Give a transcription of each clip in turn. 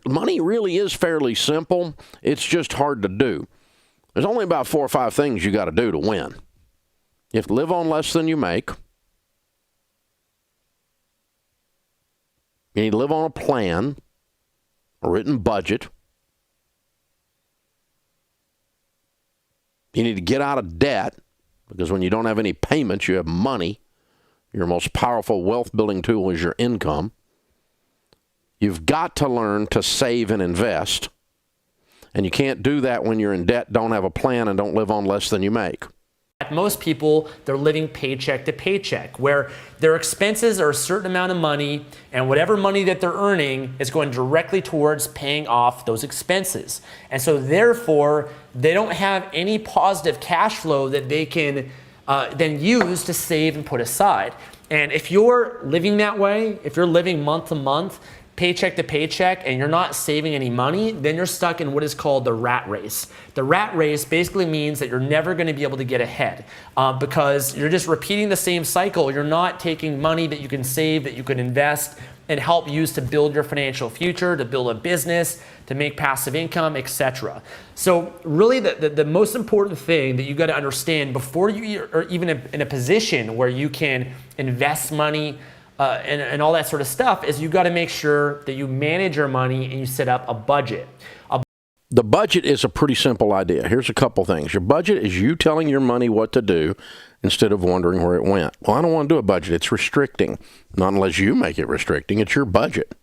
money really is fairly simple. It's just hard to do. There's only about 4 or 5 things you got to do to win. You have to live on less than you make. You need to live on a plan, a written budget. You need to get out of debt, because when you don't have any payments, you have money. Your most powerful wealth-building tool is your income. You've got to learn to save and invest. And you can't do that when you're in debt, don't have a plan, and don't live on less than you make. Most people, they're living paycheck to paycheck, where their expenses are a certain amount of money, and whatever money that they're earning is going directly towards paying off those expenses. And so therefore, they don't have any positive cash flow that they can then use to save and put aside. And if you're living that way, if you're living month to month, paycheck to paycheck, and you're not saving any money, then you're stuck in what is called the rat race. The rat race basically means that you're never going to be able to get ahead because you're just repeating the same cycle. You're not taking money that you can save, that you can invest, and help use to build your financial future, to build a business, to make passive income, etc. So really the most important thing that you got to understand before you are even in a position where you can invest money and all that sort of stuff is you got to make sure that you manage your money and you set up a budget. The budget is a pretty simple idea. Here's a couple things. Your budget is you telling your money what to do instead of wondering where it went. Well, I don't want to do a budget. It's restricting. Not unless you make it restricting. It's your budget.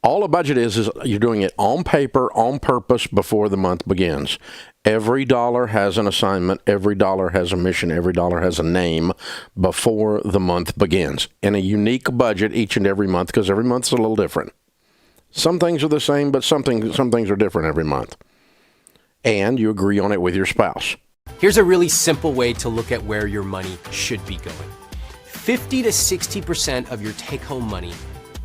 All a budget is you're doing it on paper, on purpose, before the month begins. Every dollar has an assignment. Every dollar has a mission. Every dollar has a name before the month begins. In a unique budget each and every month, because every month's a little different. Some things are the same, but some things are different every month. And you agree on it with your spouse. Here's a really simple way to look at where your money should be going. 50 to 60% of your take-home money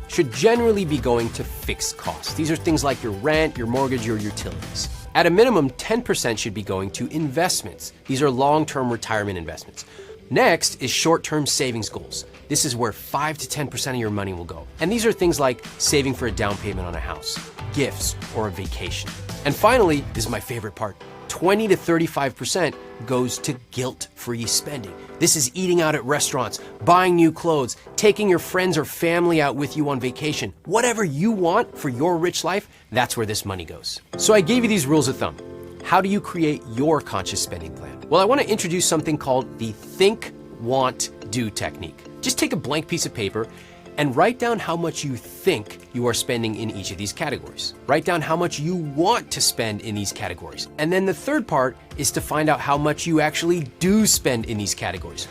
should generally be going to fixed costs. These are things like your rent, your mortgage, your utilities. At a minimum, 10% should be going to investments. These are long-term retirement investments. Next is short-term savings goals. This is where 5 to 10% of your money will go. And these are things like saving for a down payment on a house, gifts, or a vacation. And finally, this is my favorite part, 20 to 35% goes to guilt-free spending. This is eating out at restaurants, buying new clothes, taking your friends or family out with you on vacation. Whatever you want for your rich life, that's where this money goes. So I gave you these rules of thumb. How do you create your conscious spending plan? Well, I want to introduce something called the think, want, do technique. Just take a blank piece of paper and write down how much you think you are spending in each of these categories. Write down how much you want to spend in these categories. And then the third part is to find out how much you actually do spend in these categories.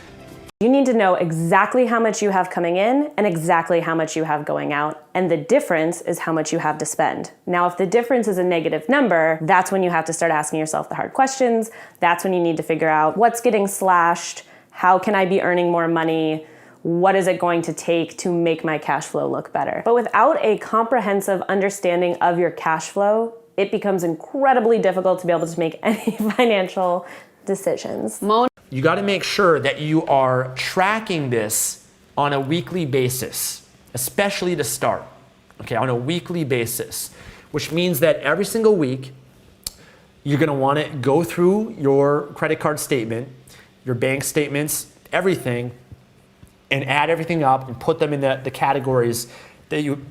You need to know exactly how much you have coming in and exactly how much you have going out. And the difference is how much you have to spend. Now, if the difference is a negative number, that's when you have to start asking yourself the hard questions. That's when you need to figure out what's getting slashed, how can I be earning more money, what is it going to take to make my cash flow look better? But without a comprehensive understanding of your cash flow, it becomes incredibly difficult to be able to make any financial decisions. You got to make sure that you are tracking this on a weekly basis, especially to start, okay, on a weekly basis, which means that every single week, you're going to want to go through your credit card statement, your bank statements, everything, and add everything up and put them in the categories that you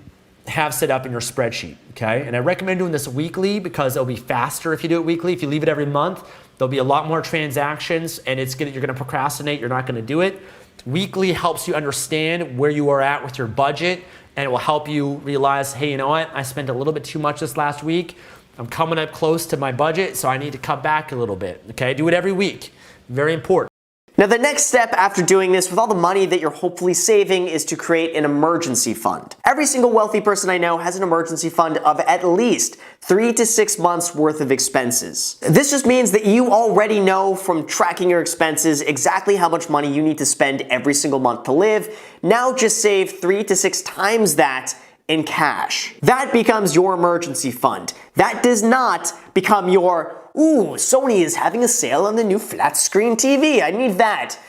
have set up in your spreadsheet, okay? And I recommend doing this weekly because it'll be faster if you do it weekly. If you leave it every month, there'll be a lot more transactions and you're gonna procrastinate, you're not gonna do it. Weekly helps you understand where you are at with your budget, and it will help you realize, hey, you know what? I spent a little bit too much this last week. I'm coming up close to my budget, so I need to cut back a little bit, okay? Do it every week, very important. Now, the next step after doing this with all the money that you're hopefully saving is to create an emergency fund. Every single wealthy person I know has an emergency fund of at least 3 to 6 months worth of expenses. This just means that you already know from tracking your expenses exactly how much money you need to spend every single month to live. Now just save 3 to 6 times that in cash. That becomes your emergency fund. That does not become your, ooh, Sony is having a sale on the new flat screen TV. I need that.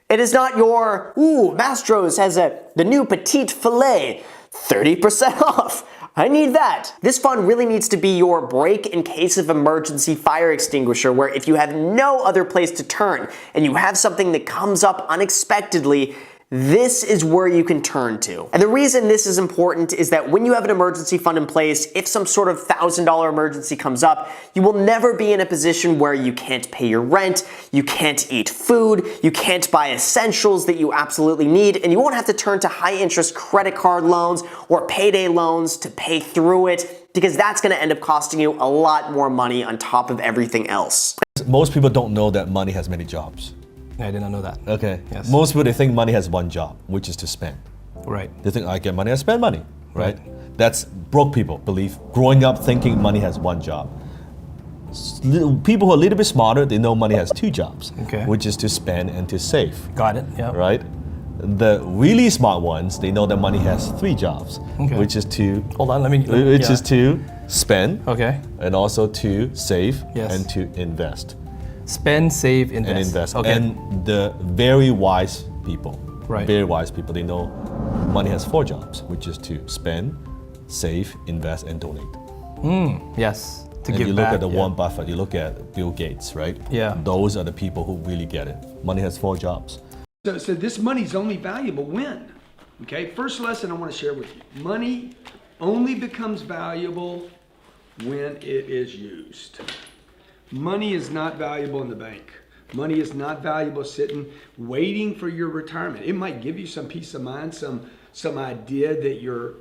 It is not your, ooh, Mastro's has the new petite filet, 30% off. I need that. This fund really needs to be your break in case of emergency fire extinguisher, where if you have no other place to turn and you have something that comes up unexpectedly, this is where you can turn to. And the reason this is important is that when you have an emergency fund in place, if some sort of $1,000 emergency comes up, you will never be in a position where you can't pay your rent, you can't eat food, you can't buy essentials that you absolutely need, and you won't have to turn to high interest credit card loans or payday loans to pay through it, because that's gonna end up costing you a lot more money on top of everything else. Most people don't know that money has many jobs. I did not know that. Okay. Yes. Most people, they think money has one job, which is to spend. Right. They think, I get money, I spend money, right? That's broke people believe, growing up thinking money has one job. People who are a little bit smarter, they know money has two jobs, Okay. which is to spend and to save, Got it. Yeah. right? The really smart ones, they know that money has three jobs, Okay. which is to Hold on. Let me. which yeah. is to spend, Okay. and also to save, Yes. and to invest. Spend, save, invest. And invest. Okay. And the very wise people, Right. very wise people, they know money has four jobs, which is to spend, save, invest, and donate. Yes. To And give you look back. at the yeah. Warren Buffett, you look at Bill Gates, right? Yeah. Those are the people who really get it. Money has four jobs. So this money's only valuable when? Okay, first lesson I want to share with you. Money only becomes valuable when it is used. Money is not valuable in the bank. Money is not valuable sitting waiting for your retirement. It might give you some peace of mind, some idea that you're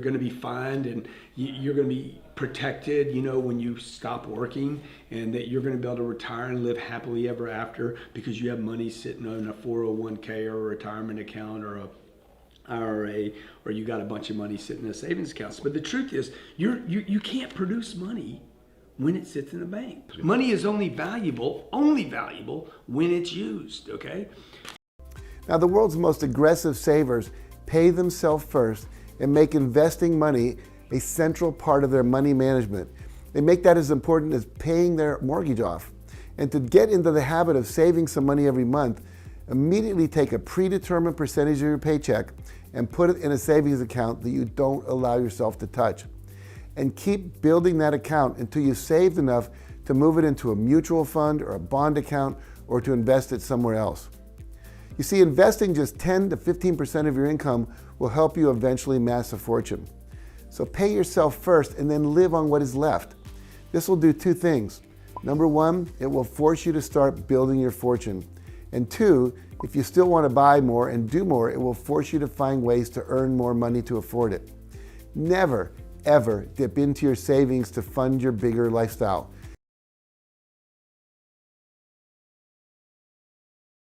going to be fine and you're going to be protected, you know, when you stop working, and that you're going to be able to retire and live happily ever after because you have money sitting on a 401k or a retirement account or a IRA, or you got a bunch of money sitting in a savings account. But the truth is, you can't produce money when it sits in a bank. Money is only valuable when it's used, okay? Now, the world's most aggressive savers pay themselves first and make investing money a central part of their money management. They make that as important as paying their mortgage off. And to get into the habit of saving some money every month, immediately take a predetermined percentage of your paycheck and put it in a savings account that you don't allow yourself to touch. And keep building that account until you've saved enough to move it into a mutual fund or a bond account or to invest it somewhere else. You see, investing just 10 to 15% of your income will help you eventually amass a fortune. So pay yourself first and then live on what is left. This will do two things. Number one, it will force you to start building your fortune. And two, if you still want to buy more and do more, it will force you to find ways to earn more money to afford it. Never, ever dip into your savings to fund your bigger lifestyle.